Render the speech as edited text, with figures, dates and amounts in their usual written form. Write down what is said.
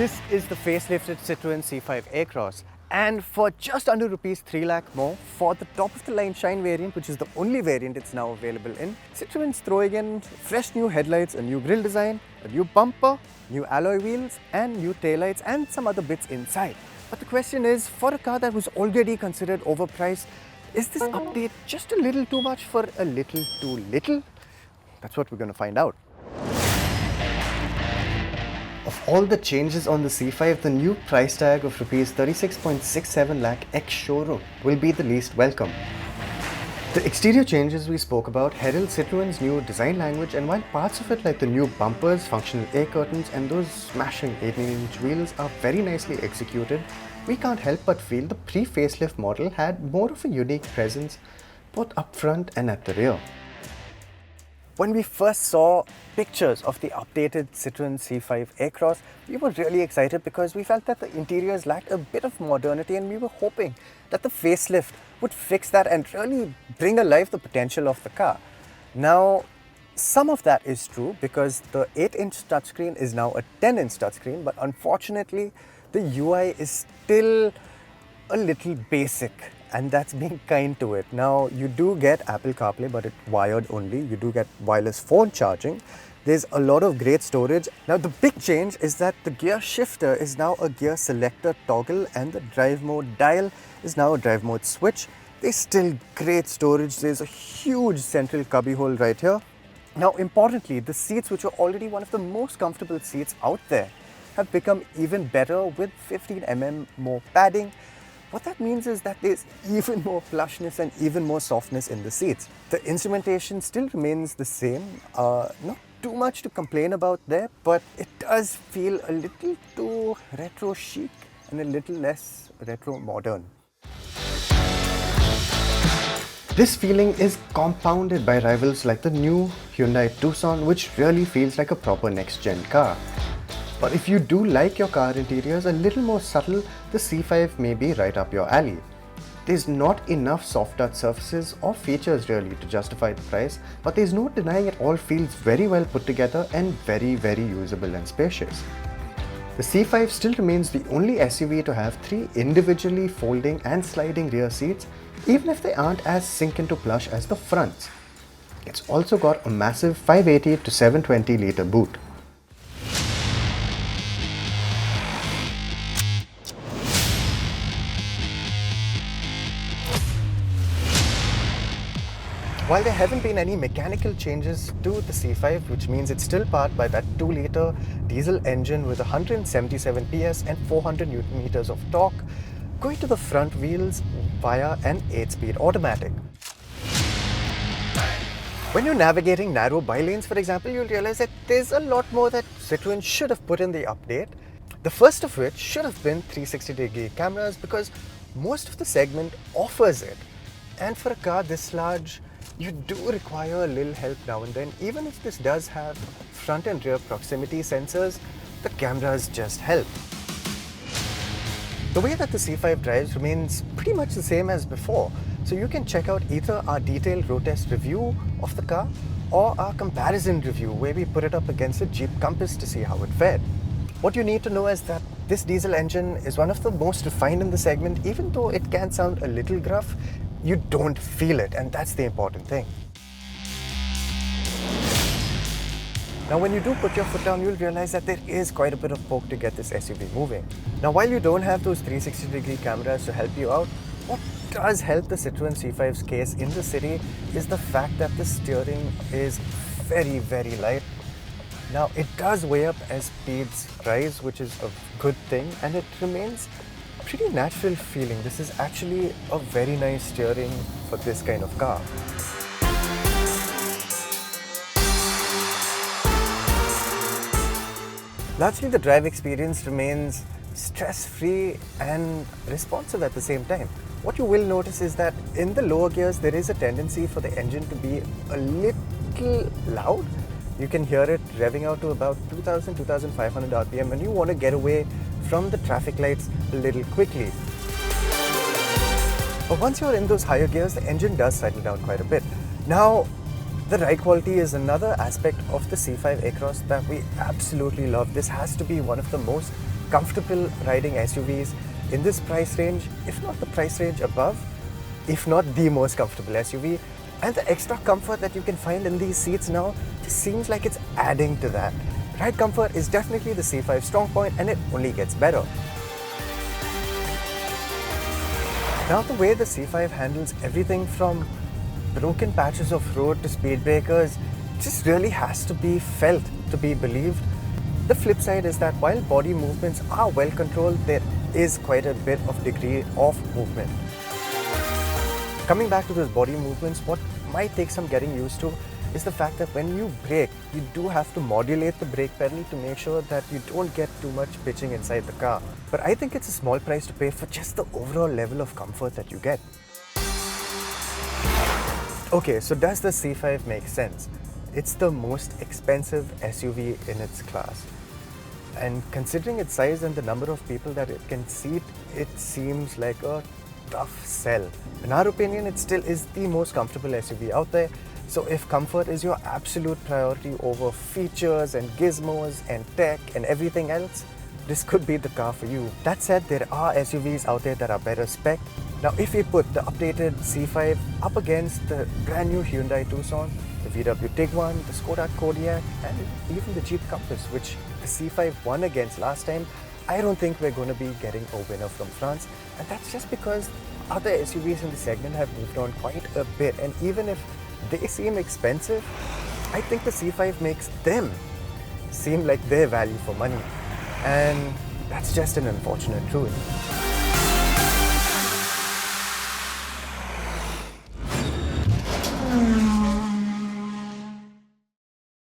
This is the facelifted Citroen C5 Aircross, and for just under rupees 3 lakh more for the top of the line Shine variant, which is the only variant it's now available in, Citroen's throwing in fresh new headlights, a new grille design, a new bumper, new alloy wheels and new taillights and some other bits inside. But the question is, for a car that was already considered overpriced, is this update just a little too much for a little too little? That's what we're going to find out. Of all the changes on the C5, the new price tag of rupees 36.67 lakh ex-showroom will be the least welcome. The exterior changes we spoke about herald Citroen's new design language, and while parts of it like the new bumpers, functional air curtains and those smashing 18-inch wheels are very nicely executed, we can't help but feel the pre-facelift model had more of a unique presence both up front and at the rear. When we first saw pictures of the updated Citroen C5 Aircross, we were really excited because we felt that the interiors lacked a bit of modernity, and we were hoping that the facelift would fix that and really bring alive the potential of the car. Now, some of that is true because the 8-inch touchscreen is now a 10-inch touchscreen, but unfortunately the UI is still a little basic. And that's being kind to it. Now, you do get Apple CarPlay, but it's wired only. You do get wireless phone charging. There's a lot of great storage. Now, the big change is that the gear shifter is now a gear selector toggle and the drive mode dial is now a drive mode switch. There's still great storage. There's a huge central cubbyhole right here. Now, importantly, the seats, which are already one of the most comfortable seats out there, have become even better with 15 mm more padding. What that means is that there's even more plushness and even more softness in the seats. The instrumentation still remains the same, not too much to complain about there, but it does feel a little too retro chic and a little less retro modern. This feeling is compounded by rivals like the new Hyundai Tucson, which really feels like a proper next-gen car. But if you do like your car interiors a little more subtle, the C5 may be right up your alley. There's not enough soft touch surfaces or features really to justify the price, but there's no denying it all feels very well put together and very usable and spacious. The C5 still remains the only SUV to have 3 individually folding and sliding rear seats, even if they aren't as sink into plush as the fronts. It's also got a massive 580 to 720 litre boot. While there haven't been any mechanical changes to the C5, which means it's still powered by that 2-litre diesel engine with 177 PS and 400 Nm of torque, going to the front wheels via an 8-speed automatic. When you're navigating narrow bylanes, for example, you'll realize that there's a lot more that Citroen should have put in the update. The first of which should have been 360-degree cameras, because most of the segment offers it. And for a car this large, you do require a little help now and then. Even if this does have front and rear proximity sensors, the cameras just help. The way that the C5 drives remains pretty much the same as before, so you can check out either our detailed road test review of the car or our comparison review where we put it up against the Jeep Compass to see how it fared. What you need to know is that this diesel engine is one of the most refined in the segment. Even though it can sound a little gruff, you don't feel it, and that's the important thing. Now, when you do put your foot down, you'll realize that there is quite a bit of poke to get this SUV moving. Now, while you don't have those 360-degree cameras to help you out, what does help the Citroen C5's case in the city is the fact that the steering is very light. Now, it does weigh up as speeds rise, which is a good thing, and it remains pretty natural feeling. This is actually a very nice steering for this kind of car. Largely, the drive experience remains stress-free and responsive at the same time. What you will notice is that in the lower gears, there is a tendency for the engine to be a little loud. You can hear it revving out to about 2,000–2,500 RPM, and you want to get away from the traffic lights a little quickly. But once you're in those higher gears, the engine does settle down quite a bit. Now, the ride quality is another aspect of the C5 Aircross that we absolutely love. This has to be one of the most comfortable riding SUVs in this price range, if not the price range above, if not the most comfortable SUV. And the extra comfort that you can find in these seats now just seems like it's adding to that. Ride comfort is definitely the C5 strong point, and it only gets better. Now, the way the C5 handles everything from broken patches of road to speed breakers just really has to be felt to be believed. The flip side is that while body movements are well controlled, there is quite a bit of degree of movement. Coming back to those body movements, what might take some getting used to is the fact that when you brake, you do have to modulate the brake pedal to make sure that you don't get too much pitching inside the car. But I think it's a small price to pay for just the overall level of comfort that you get. Okay, so does the C5 make sense? It's the most expensive SUV in its class. And considering its size and the number of people that it can seat, it seems like a tough sell. In our opinion, it still is the most comfortable SUV out there. So if comfort is your absolute priority over features and gizmos and tech and everything else, this could be the car for you. That said, there are SUVs out there that are better spec. Now, if we put the updated C5 up against the brand new Hyundai Tucson, the VW Tiguan, the Skoda Kodiaq, and even the Jeep Compass, which the C5 won against last time, I don't think we're going to be getting a winner from France. And that's just because other SUVs in the segment have moved on quite a bit. And even if they seem expensive, I think the C5 makes them seem like their value for money. And that's just an unfortunate truth.